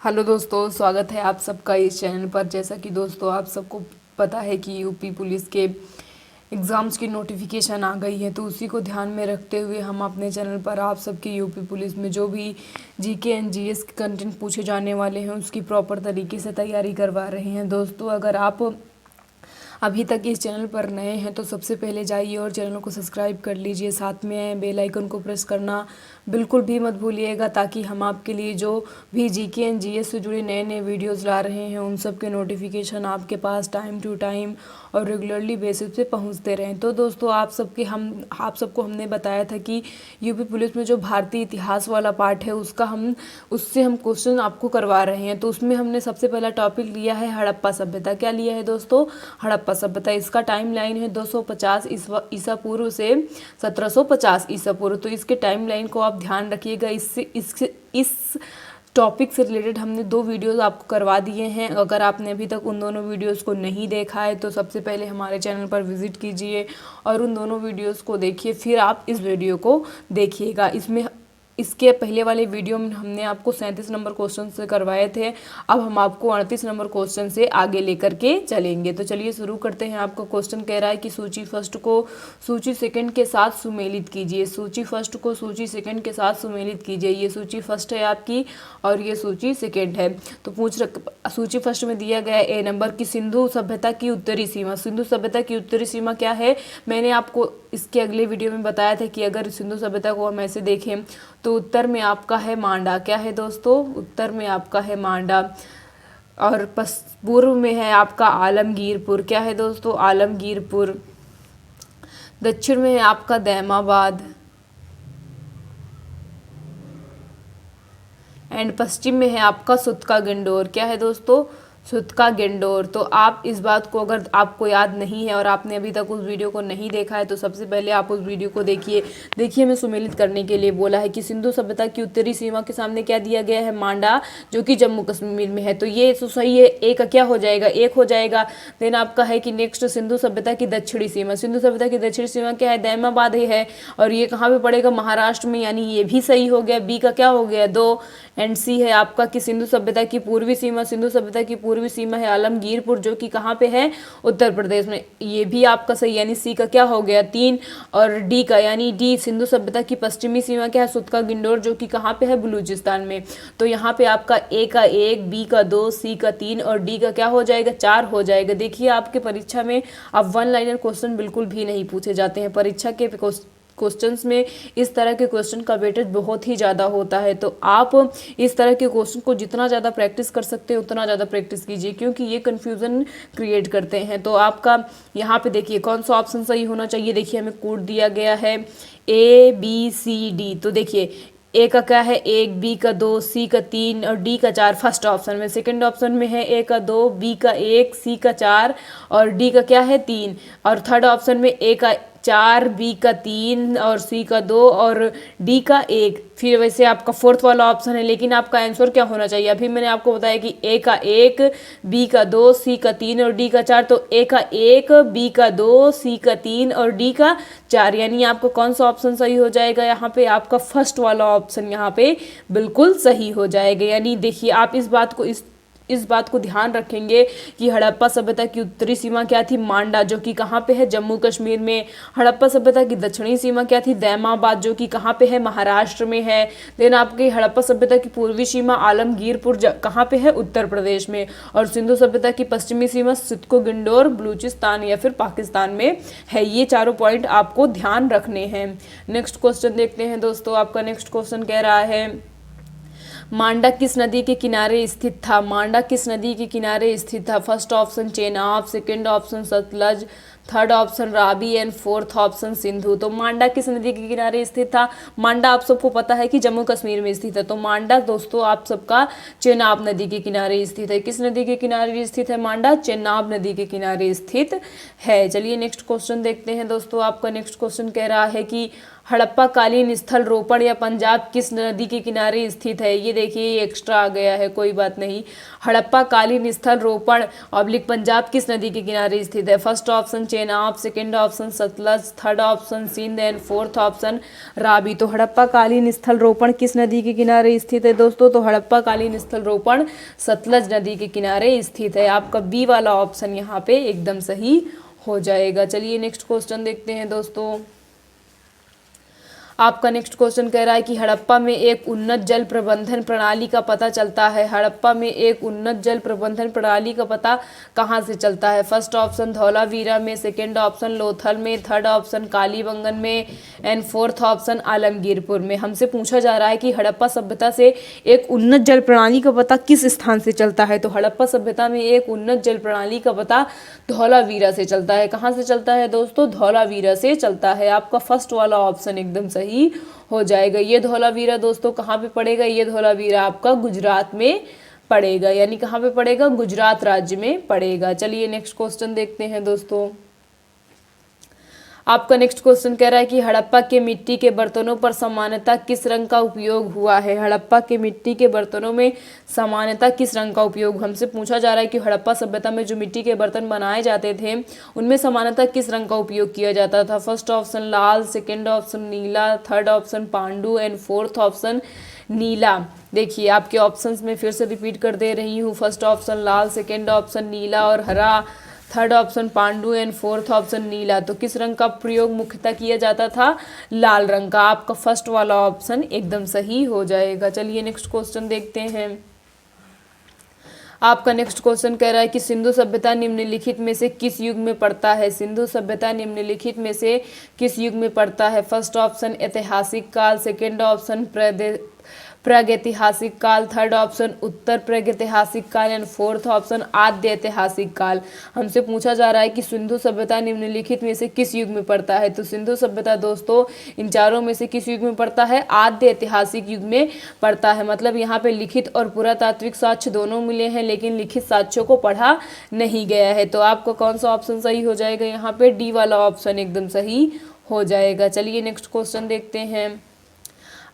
Hello दोस्तों, स्वागत है आप सबका इस चैनल पर। जैसा कि दोस्तों आप सबको पता है कि यूपी पुलिस के एग्ज़ाम्स की नोटिफिकेशन आ गई है, तो उसी को ध्यान में रखते हुए हम अपने चैनल पर आप सबकी यूपी पुलिस में जो भी जीके एंड जीएस के कंटेंट पूछे जाने वाले हैं उसकी प्रॉपर तरीके से तैयारी करवा रहे हैं। दोस्तों अगर आप अभी तक इस चैनल पर नए हैं तो सबसे पहले जाइए और चैनल को सब्सक्राइब कर लीजिए, साथ में बेल आइकन को प्रेस करना बिल्कुल भी मत भूलिएगा, ताकि हम आपके लिए जो भी जीके एंड जीएस से जुड़े नए नए वीडियोस ला रहे हैं उन सब के नोटिफिकेशन आपके पास टाइम टू टाइम और रेगुलरली बेसिस पे पहुंचते रहें। तो दोस्तों आप सबको हमने बताया था कि यूपी पुलिस में जो भारतीय इतिहास वाला पार्ट है उससे हम क्वेश्चन आपको करवा रहे हैं। तो उसमें हमने सबसे पहला टॉपिक लिया है हड़प्पा सभ्यता। क्या लिया है दोस्तों? हड़प्पा सभ्यता। इसका टाइम लाइन है 250 ईसा पूर्व से 1750 ईसा पूर्व। तो इसके टाइम लाइन को आप ध्यान रखिएगा। इस टॉपिक से रिलेटेड हमने 2 वीडियोस आपको करवा दिए हैं। अगर आपने अभी तक उन दोनों वीडियोस को नहीं देखा है तो सबसे पहले हमारे चैनल पर विजिट कीजिए और उन दोनों वीडियोस को देखिए, फिर आप इस वीडियो को देखिएगा। इसके पहले वाले वीडियो में हमने आपको 37 नंबर क्वेश्चन से करवाए थे। अब हम आपको 38 नंबर क्वेश्चन से आगे लेकर के चलेंगे। तो चलिए शुरू करते हैं। आपका क्वेश्चन कह रहा है कि सूची फर्स्ट को सूची सेकंड के साथ सुमेलित कीजिए। सूची फर्स्ट को सूची सेकंड के साथ सुमेलित कीजिए। ये सूची फर्स्ट है आपकी और ये सूची सेकंड है। तो सूची फर्स्ट में दिया गया ए नंबर की सिंधु सभ्यता की उत्तरी सीमा। सिंधु सभ्यता की उत्तरी सीमा क्या है? मैंने आपको इसके अगले वीडियो में बताया था कि अगर सिंधु सभ्यता को हम ऐसे देखें तो उत्तर में आपका है मांडा। क्या है दोस्तों? उत्तर में आपका है मांडा। और पूर्व में है आपका आलमगीरपुर। क्या है दोस्तों? आलमगीरपुर। दक्षिण में है आपका दैमाबाद एंड पश्चिम में है आपका सुतका गेंडोर। क्या है दोस्तों? सुतका गेंडोर। तो आप इस बात को, अगर आपको याद नहीं है और आपने अभी तक उस वीडियो को नहीं देखा है तो सबसे पहले आप उस वीडियो को देखिए मैं सुमेलित करने के लिए बोला है कि सिंधु सभ्यता की उत्तरी सीमा के सामने क्या दिया गया है? मांडा, जो कि जम्मू कश्मीर में है। तो ये तो सही है। ए का क्या हो जाएगा? एक हो जाएगा। देन आपका है कि नेक्स्ट सिंधु सभ्यता की दक्षिणी सीमा। सिंधु सभ्यता की दक्षिणी सीमा क्या है? दैमाबाद ही है और ये कहाँ पे पड़ेगा? महाराष्ट्र में, यानी ये भी सही हो गया। बी का क्या हो गया? 2 एंड सी है आपका कि सिंधु सभ्यता की पूर्वी सीमा। सिंधु सभ्यता की पूर्वी सीमा है आलमगीरपुर, जो कि कहाँ पे है? उत्तर प्रदेश में। ये भी आपका सही, यानी सी का क्या हो गया? 3। और डी का, यानी डी सिंधु सभ्यता की पश्चिमी सीमा क्या है? सुतका गिंडोर, जो कि कहाँ पे है? बलूचिस्तान में। तो यहाँ पे आपका ए का 1, बी का 2, सी का 3 और डी का क्या हो जाएगा? 4 हो जाएगा। देखिए आपके परीक्षा में अब 1 लाइनर क्वेश्चन बिल्कुल भी नहीं पूछे जाते हैं। परीक्षा के क्वेश्चंस में इस तरह के क्वेश्चन का वेटेज बहुत ही ज़्यादा होता है। तो आप इस तरह के क्वेश्चन को जितना ज़्यादा प्रैक्टिस कर सकते हैं उतना ज़्यादा प्रैक्टिस कीजिए, क्योंकि ये कन्फ्यूज़न क्रिएट करते हैं। तो आपका यहाँ पे देखिए कौन सा ऑप्शन सही होना चाहिए। देखिए हमें कोड दिया गया है ABCD। तो देखिए ए का क्या है? 1, बी का 2, सी का 3 और डी का 4 फर्स्ट ऑप्शन में। सेकंड ऑप्शन में है ए का 2, बी का 1, सी का 4 और डी का क्या है? 3। और थर्ड ऑप्शन में ए का 4, बी का 3 और सी का 2 और डी का 1। फिर वैसे आपका फोर्थ वाला ऑप्शन है, लेकिन आपका आंसर क्या होना चाहिए? अभी मैंने आपको बताया कि ए का 1, बी का 2, सी का 3 और डी का 4। तो ए का 1, बी का 2, सी का 3 और डी का 4, यानी आपका कौन सा ऑप्शन सही हो जाएगा? यहाँ पे आपका फर्स्ट वाला ऑप्शन यहाँ पे बिल्कुल सही हो जाएगा। यानी देखिए आप इस बात को ध्यान रखेंगे कि हड़प्पा सभ्यता की उत्तरी सीमा क्या थी? मांडा, जो कि कहाँ पे है? जम्मू कश्मीर में। हड़प्पा सभ्यता की दक्षिणी सीमा क्या थी? दैमाबाद, जो कि कहाँ पे है? महाराष्ट्र में है। देन आपकी हड़प्पा सभ्यता की पूर्वी सीमा आलमगीरपुर कहाँ पे है? उत्तर प्रदेश में। और सिंधु सभ्यता की पश्चिमी सीमा सुतको गिंडोर बलूचिस्तान या फिर पाकिस्तान में है। ये चारों पॉइंट आपको ध्यान रखने हैं। नेक्स्ट क्वेश्चन देखते हैं दोस्तों। आपका नेक्स्ट क्वेश्चन कह रहा है मांडा किस नदी के किनारे स्थित था? मांडा किस नदी के किनारे स्थित था? First option Chenab, second option Sutlej, third option Ravi and fourth option Sindhu. तो मांडा किस नदी के किनारे स्थित था? मांडा आप सबको पता है कि जम्मू कश्मीर में स्थित है। तो मांडा दोस्तों आप सबका चेनाब नदी के किनारे स्थित है। किस नदी के किनारे स्थित है मांडा? चेनाब नदी के किनारे स्थित है। चलिए नेक्स्ट क्वेश्चन देखते हैं दोस्तों। आपका नेक्स्ट क्वेश्चन कह रहा है कि हड़प्पा कालीन स्थल रोपण या पंजाब किस नदी के किनारे स्थित है? ये देखिए ये एक्स्ट्रा आ गया है, कोई बात नहीं। हड़प्पा कालीन स्थल रोपण ऑब्लिक पंजाब किस नदी के किनारे स्थित है? First option Chenab, second option Sutlej, third option Sindh and fourth option Ravi. तो हड़प्पा कालीन स्थल रोपण किस नदी के किनारे स्थित है दोस्तों? तो हड़प्पा कालीन स्थल रोपण सतलज नदी के किनारे स्थित है। आपका बी वाला ऑप्शन यहाँ पे एकदम सही हो जाएगा। चलिए नेक्स्ट क्वेश्चन देखते हैं दोस्तों। आपका नेक्स्ट क्वेश्चन कह रहा है कि हड़प्पा में एक उन्नत जल प्रबंधन प्रणाली का पता चलता है। हड़प्पा में एक उन्नत जल प्रबंधन प्रणाली का पता कहाँ से चलता है? फर्स्ट ऑप्शन धौलावीरा में, सेकंड ऑप्शन लोथल में, थर्ड ऑप्शन कालीबंगन में एंड फोर्थ ऑप्शन आलमगीरपुर में। हमसे पूछा जा रहा है कि हड़प्पा सभ्यता से एक उन्नत जल प्रणाली का पता किस स्थान से चलता है? तो हड़प्पा सभ्यता में एक उन्नत जल प्रणाली का पता धौलावीरा से चलता है। कहाँ से चलता है दोस्तों? धौलावीरा से चलता है। आपका फर्स्ट वाला ऑप्शन एकदम सही हो जाएगा। ये धौलावीरा दोस्तों कहाँ पे पड़ेगा? ये धौलावीरा आपका गुजरात में पड़ेगा, यानी कहाँ पे पड़ेगा? गुजरात राज्य में पड़ेगा। चलिए नेक्स्ट क्वेश्चन देखते हैं दोस्तों। आपका नेक्स्ट क्वेश्चन कह रहा है कि हड़प्पा के मिट्टी के बर्तनों पर सामान्यतः किस रंग का उपयोग हुआ है? हड़प्पा के मिट्टी के बर्तनों में सामान्यतः किस रंग का उपयोग? हमसे पूछा जा रहा है कि हड़प्पा सभ्यता में जो मिट्टी के बर्तन बनाए जाते थे उनमें सामान्यतः किस रंग का उपयोग किया जाता था? फर्स्ट ऑप्शन लाल, सेकेंड ऑप्शन नीला, थर्ड ऑप्शन पांडु एंड फोर्थ ऑप्शन नीला। देखिए आपके ऑप्शंस में फिर से रिपीट कर दे रही हूँ। फर्स्ट ऑप्शन लाल, सेकेंड ऑप्शन नीला और हरा, थर्ड ऑप्शन पांडु एंड फोर्थ ऑप्शन नीला। तो किस रंग का प्रयोग मुख्यतः किया जाता था? लाल रंग का। आपका फर्स्ट वाला ऑप्शन एकदम सही हो जाएगा। चलिए नेक्स्ट क्वेश्चन देखते हैं। आपका नेक्स्ट क्वेश्चन कह रहा है कि सिंधु सभ्यता निम्नलिखित में से किस युग में पड़ता है? सिंधु सभ्यता निम्नलिखित में से किस युग में पड़ता है? फर्स्ट ऑप्शन ऐतिहासिक काल, सेकेंड ऑप्शन प्रागैतिहासिक काल, थर्ड ऑप्शन उत्तर प्रागैतिहासिक काल एंड फोर्थ ऑप्शन आद्य ऐतिहासिक काल। हमसे पूछा जा रहा है कि सिंधु सभ्यता निम्नलिखित में से किस युग में पड़ता है? तो सिंधु सभ्यता दोस्तों इन चारों में से किस युग में पड़ता है? आद्य ऐतिहासिक युग में पड़ता है। मतलब यहाँ पे लिखित और पुरातात्विक साक्ष्य दोनों मिले हैं, लेकिन लिखित साक्ष्यों को पढ़ा नहीं गया है। तो आपको कौन सा ऑप्शन सही हो जाएगा? यहाँ पे डी वाला ऑप्शन एकदम सही हो जाएगा। चलिए नेक्स्ट क्वेश्चन देखते हैं।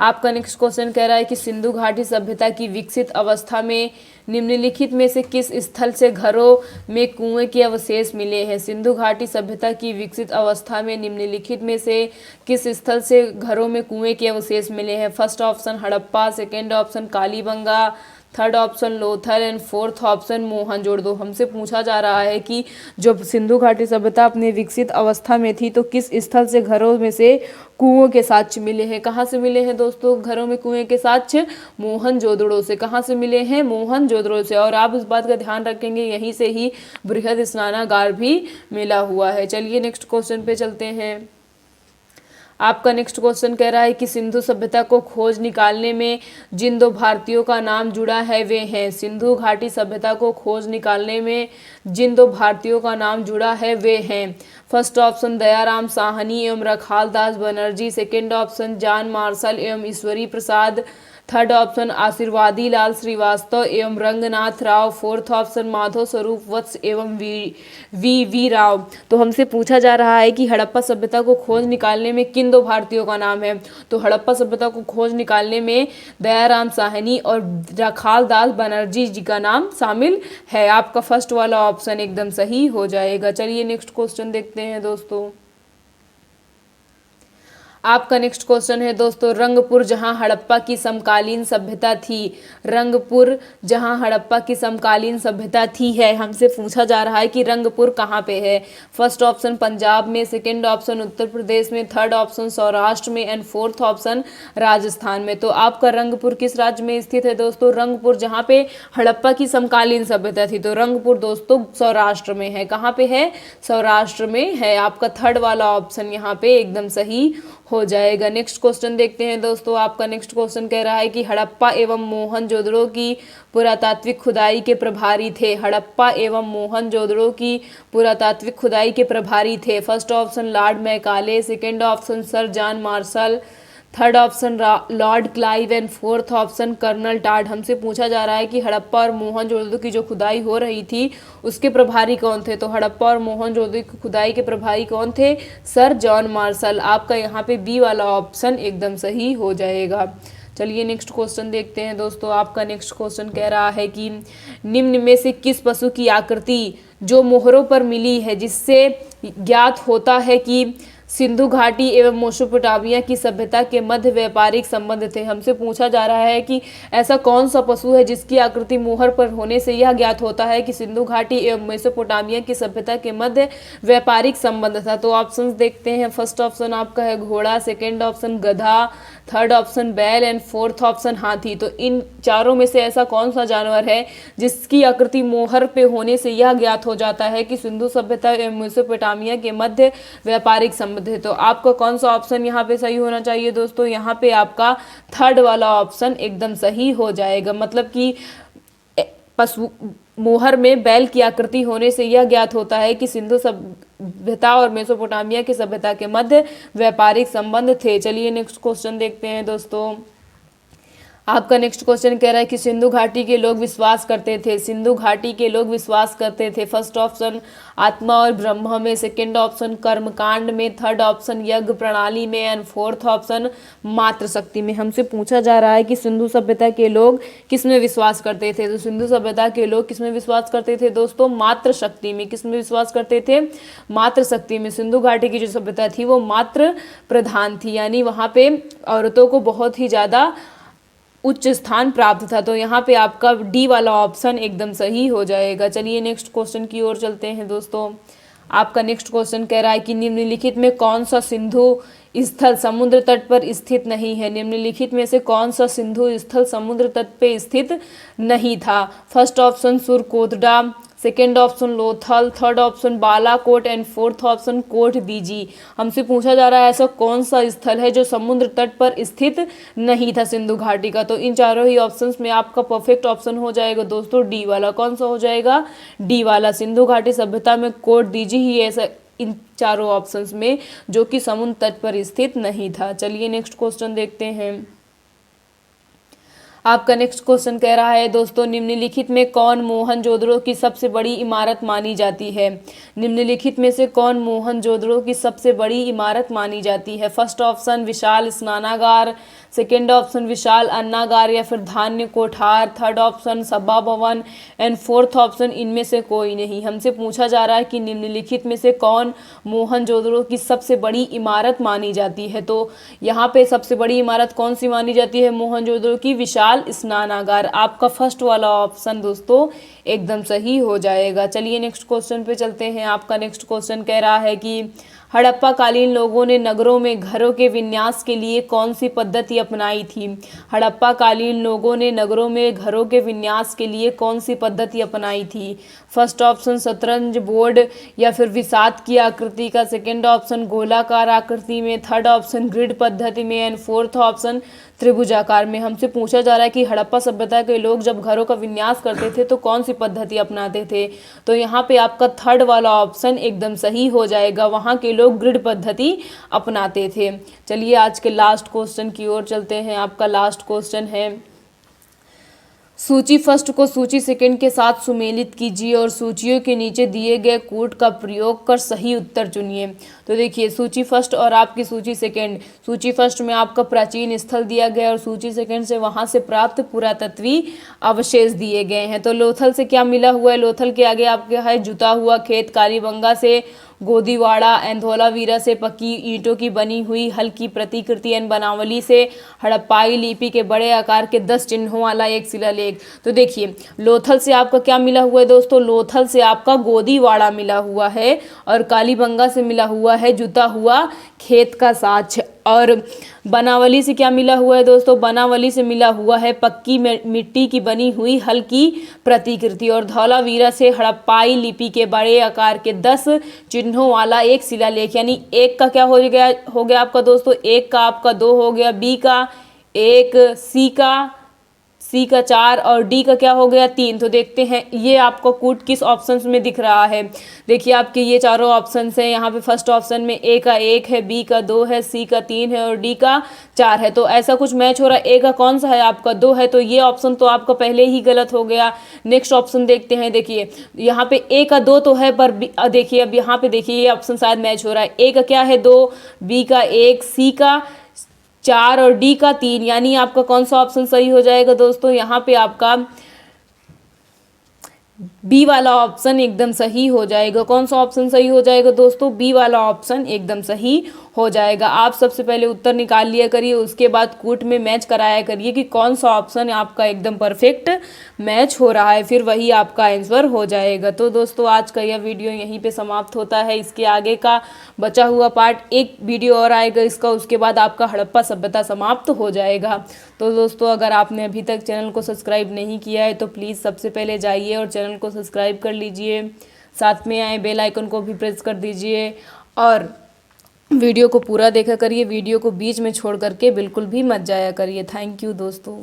आपका नेक्स्ट क्वेश्चन कह रहा है कि सिंधु घाटी सभ्यता की विकसित अवस्था में निम्नलिखित में से किस स्थल से घरों में कुएं के अवशेष मिले हैं? सिंधु घाटी सभ्यता की विकसित अवस्था में निम्नलिखित में से किस स्थल से घरों में कुएं के अवशेष मिले हैं? First option Harappa, second option Kalibanga, third option Lothal and fourth option Mohenjodaro. हमसे पूछा जा रहा है कि जब सिंधु घाटी सभ्यता अपने विकसित अवस्था में थी तो किस स्थल से घरों में से कुओं के साक्ष्य मिले हैं? कहाँ से मिले हैं दोस्तों घरों में कुएं के साक्ष्य? मोहनजोदड़ो से। कहाँ से मिले हैं? मोहनजोदड़ो से। और आप इस बात का ध्यान रखेंगे यहीं से ही बृहद स्नानागार भी मिला हुआ है। चलिए नेक्स्ट क्वेश्चन पे चलते हैं। आपका नेक्स्ट क्वेश्चन कह रहा है कि सिंधु सभ्यता को खोज निकालने में जिन दो भारतीयों का नाम जुड़ा है वे हैं। सिंधु घाटी सभ्यता को खोज निकालने में जिन दो भारतीयों का नाम जुड़ा है वे हैं। फर्स्ट ऑप्शन दयाराम साहनी एवं Rakhal Das Banerji, second option John Marshall एवं ईश्वरी प्रसाद, थर्ड ऑप्शन आशीर्वादी लाल श्रीवास्तव एवं रंगनाथ राव, फोर्थ ऑप्शन माधव स्वरूप वत्स एवं वी राव। तो हमसे पूछा जा रहा है कि हड़प्पा सभ्यता को खोज निकालने में किन दो भारतीयों का नाम है? तो हड़प्पा सभ्यता को खोज निकालने में दयाराम साहनी और रखाल दास बनर्जी जी का नाम शामिल है। आपका फर्स्ट वाला ऑप्शन एकदम सही हो जाएगा। चलिए नेक्स्ट क्वेश्चन देखते हैं दोस्तों। आपका नेक्स्ट क्वेश्चन है दोस्तों, रंगपुर जहां हड़प्पा की समकालीन सभ्यता थी। रंगपुर जहां हड़प्पा की समकालीन सभ्यता थी है, हमसे पूछा जा रहा है कि रंगपुर कहां पे है। फर्स्ट ऑप्शन पंजाब में, सेकंड ऑप्शन उत्तर प्रदेश में, थर्ड ऑप्शन सौराष्ट्र में एंड फोर्थ ऑप्शन राजस्थान में। तो आपका रंगपुर किस राज्य में स्थित है दोस्तों? रंगपुर जहां पे हड़प्पा की समकालीन सभ्यता थी तो रंगपुर दोस्तों सौराष्ट्र में है। कहाँ पे है? सौराष्ट्र में है। आपका थर्ड वाला ऑप्शन यहाँ पे एकदम सही हो जाएगा। नेक्स्ट क्वेश्चन देखते हैं दोस्तों। आपका नेक्स्ट क्वेश्चन कह रहा है कि हड़प्पा एवं मोहनजोदड़ो की पुरातात्विक खुदाई के प्रभारी थे। हड़प्पा एवं मोहनजोदड़ो की पुरातात्विक खुदाई के प्रभारी थे। First option Lord Macaulay, second option Sir John Marshall, third option Lord Clive and fourth option Colonel Tod. हमसे पूछा जा रहा है कि हड़प्पा और मोहनजोदड़ो की जो खुदाई हो रही थी उसके प्रभारी कौन थे। तो हड़प्पा और मोहनजोदड़ो की खुदाई के प्रभारी कौन थे? Sir John martial. आपका यहाँ पे बी वाला ऑप्शन एकदम सही हो जाएगा। चलिए नेक्स्ट क्वेश्चन देखते हैं दोस्तों। आपका नेक्स्ट क्वेश्चन कह रहा है कि निम्न में से किस पशु की आकृति जो मोहरों पर मिली है जिससे ज्ञात होता है कि सिंधु घाटी एवं मेसोपोटामिया की सभ्यता के मध्य व्यापारिक संबंध थे। हमसे पूछा जा रहा है कि ऐसा कौन सा पशु है जिसकी आकृति मोहर पर होने से यह ज्ञात होता है कि सिंधु घाटी एवं मेसोपोटामिया की सभ्यता के मध्य व्यापारिक संबंध था। तो ऑप्शंस देखते हैं। फर्स्ट ऑप्शन आपका है घोड़ा, सेकेंड ऑप्शन गधा, थर्ड ऑप्शन बैल एंड फोर्थ ऑप्शन हाथी। तो इन चारों में से ऐसा कौन सा जानवर है जिसकी आकृति मोहर पे होने से यह ज्ञात हो जाता है कि सिंधु सभ्यता एवं मेसोपोटामिया के मध्य व्यापारिक संबंध है। तो आपका कौन सा ऑप्शन यहाँ पे सही होना चाहिए दोस्तों? यहाँ पे आपका थर्ड वाला ऑप्शन एकदम सही हो जाएगा। मतलब कि पशु मोहर में बैल की आकृति होने से यह ज्ञात होता है कि सिंधु सभ्यता और मेसोपोटामिया की सभ्यता के मध्य व्यापारिक संबंध थे। चलिए नेक्स्ट क्वेश्चन देखते हैं दोस्तों। आपका नेक्स्ट क्वेश्चन कह रहा है कि सिंधु घाटी के लोग विश्वास करते थे। सिंधु घाटी के लोग विश्वास करते थे। फर्स्ट ऑप्शन आत्मा और ब्रह्म में, सेकेंड ऑप्शन कर्मकांड में, थर्ड ऑप्शन यज्ञ प्रणाली में एंड फोर्थ ऑप्शन मातृशक्ति में। हमसे पूछा जा रहा है कि सिंधु सभ्यता के लोग किस में विश्वास करते थे। तो सिंधु सभ्यता के लोग किस में विश्वास करते थे दोस्तों? मातृशक्ति में। किस में विश्वास करते थे? मातृशक्ति में। सिंधु घाटी की जो सभ्यता थी वो मातृ प्रधान थी, यानी वहाँ पे औरतों को बहुत ही ज़्यादा उच्च स्थान प्राप्त था। तो यहाँ पे आपका डी वाला ऑप्शन एकदम सही हो जाएगा। चलिए नेक्स्ट क्वेश्चन की ओर चलते हैं दोस्तों। आपका नेक्स्ट क्वेश्चन कह रहा है कि निम्नलिखित में कौन सा सिंधु स्थल समुद्र तट पर स्थित नहीं है। निम्नलिखित में से कौन सा सिंधु स्थल समुद्र तट पे स्थित नहीं था। First option Surkotada, second option Lothal, third option Balakot and fourth option Kot Diji. हमसे पूछा जा रहा है ऐसा कौन सा स्थल है जो समुद्र तट पर स्थित नहीं था सिंधु घाटी का। तो इन चारों ही ऑप्शंस में आपका परफेक्ट ऑप्शन हो जाएगा दोस्तों डी वाला। कौन सा हो जाएगा? डी वाला। सिंधु घाटी सभ्यता में कोट दीजी ही ऐसा इन चारों ऑप्शंस में जो कि समुद्र तट पर स्थित नहीं था। चलिए नेक्स्ट क्वेश्चन देखते हैं। आपका नेक्स्ट क्वेश्चन कह रहा है दोस्तों निम्नलिखित में कौन मोहनजोदड़ो की सबसे बड़ी इमारत मानी जाती है। निम्नलिखित में से कौन मोहनजोदड़ो की सबसे बड़ी इमारत मानी जाती है। फर्स्ट ऑप्शन विशाल स्नानागार, सेकेंड ऑप्शन विशाल अन्नागार या फिर धान्य कोठार, थर्ड ऑप्शन सभा भवन एंड फोर्थ ऑप्शन इनमें से कोई नहीं। हमसे पूछा जा रहा है कि निम्नलिखित में से कौन मोहनजोदड़ो की सबसे बड़ी इमारत मानी जाती है। तो यहाँ पे सबसे बड़ी इमारत कौन सी मानी जाती है मोहनजोदड़ो की? विशाल स्नानागार। आपका फर्स्ट वाला ऑप्शन दोस्तों एकदम सही हो जाएगा। चलिए नेक्स्ट क्वेश्चन पे चलते हैं। आपका नेक्स्ट क्वेश्चन कह रहा है कि हड़प्पा कालीन लोगों ने नगरों में घरों के विन्यास के लिए कौन सी पद्धति अपनाई थी। हड़प्पा कालीन लोगों ने नगरों में घरों के विन्यास के लिए कौन सी पद्धति अपनाई थी। फर्स्ट ऑप्शन शतरंज बोर्ड या फिर विसात की आकृति का, सेकेंड ऑप्शन गोलाकार आकृति में, थर्ड ऑप्शन ग्रिड पद्धति में एंड फोर्थ ऑप्शन त्रिभुजाकार में। हमसे पूछा जा रहा है कि हड़प्पा सभ्यता के लोग जब घरों का विन्यास करते थे तो कौन सी पद्धति अपनाते थे। तो यहाँ पे आपका थर्ड वाला ऑप्शन एकदम सही हो जाएगा। वहाँ के लोग ग्रिड पद्धति अपनाते थे। चलिए आज के लास्ट क्वेश्चन की ओर चलते हैं। आपका लास्ट क्वेश्चन है सूची फर्स्ट को सूची सेकंड के साथ सुमेलित कीजिए और सूचियों के नीचे दिए गए कूट का प्रयोग कर सही उत्तर चुनिए। तो देखिए सूची फर्स्ट और आपकी सूची सेकंड। सूची फर्स्ट में आपका प्राचीन स्थल दिया गया और सूची सेकंड से वहां से प्राप्त पुरातत्वीय अवशेष दिए गए हैं। तो लोथल से क्या मिला हुआ है? लोथल के आगे आपके है जुता हुआ खेत, कालीबंगा से गोदीवाड़ा एंड धौलावीरा से पक्की ईंटों की बनी हुई हल्की प्रतिकृति एंड बनावली से हड़प्पाई लिपि के बड़े आकार के 10 चिन्हों वाला एक शिलालेख। तो देखिए लोथल से आपका क्या मिला हुआ है दोस्तों? लोथल से आपका गोदीवाड़ा मिला हुआ है और कालीबंगा से मिला हुआ है जुता हुआ खेत का साक्ष्य। और बनावली से क्या मिला हुआ है दोस्तों? बनावली से मिला हुआ है पक्की मिट्टी की बनी हुई हल्की प्रतिकृति। और धौलावीरा से हड़प्पाई लिपि के बड़े आकार के 10 चिन्हों वाला एक शिलालेख। यानी एक का क्या हो गया आपका दोस्तों? एक का आपका 2 हो गया, बी का 1, सी का सी का 4 और डी का क्या हो गया 3। तो देखते हैं ये आपको कूट किस ऑप्शन में दिख रहा है। देखिए आपके ये चारों ऑप्शन हैं। यहाँ पे फर्स्ट ऑप्शन में ए का 1 है, बी का 2 है, सी का 3 है और डी का 4 है। तो ऐसा कुछ मैच हो रहा है। ए का कौन सा है आपका 2 है, तो ये ऑप्शन तो आपका पहले ही गलत हो गया। नेक्स्ट ऑप्शन देखते हैं। देखिए यहाँ पे ए का 2 तो है, पर देखिए अब यहाँ पे देखिए ये ऑप्शन शायद मैच हो रहा है। ए का क्या है 2, बी का 1, सी का 4 और डी का 3। यानी आपका कौन सा ऑप्शन सही हो जाएगा दोस्तों, यहाँ पे आपका बी वाला ऑप्शन एकदम सही हो जाएगा। कौन सा ऑप्शन सही हो जाएगा दोस्तों, बी वाला ऑप्शन एकदम सही हो जाएगा। आप सबसे पहले उत्तर निकाल लिया करिए, उसके बाद कूट में मैच कराया करिए कि कौन सा ऑप्शन आपका एकदम परफेक्ट मैच हो रहा है, फिर वही आपका आंसर हो जाएगा। तो दोस्तों आज का यह वीडियो यहीं पे समाप्त होता है। इसके आगे का बचा हुआ पार्ट एक वीडियो और आएगा इसका, उसके बाद आपका हड़प्पा सभ्यता समाप्त हो जाएगा। तो दोस्तों अगर आपने अभी तक चैनल को सब्सक्राइब नहीं किया है तो प्लीज़ सबसे पहले जाइए और चैनल को सब्सक्राइब कर लीजिए, साथ में आए बेल आइकन को भी प्रेस कर दीजिए और वीडियो को पूरा देखा करिए। वीडियो को बीच में छोड़ करके बिल्कुल भी मत जाया करिए। थैंक यू दोस्तों।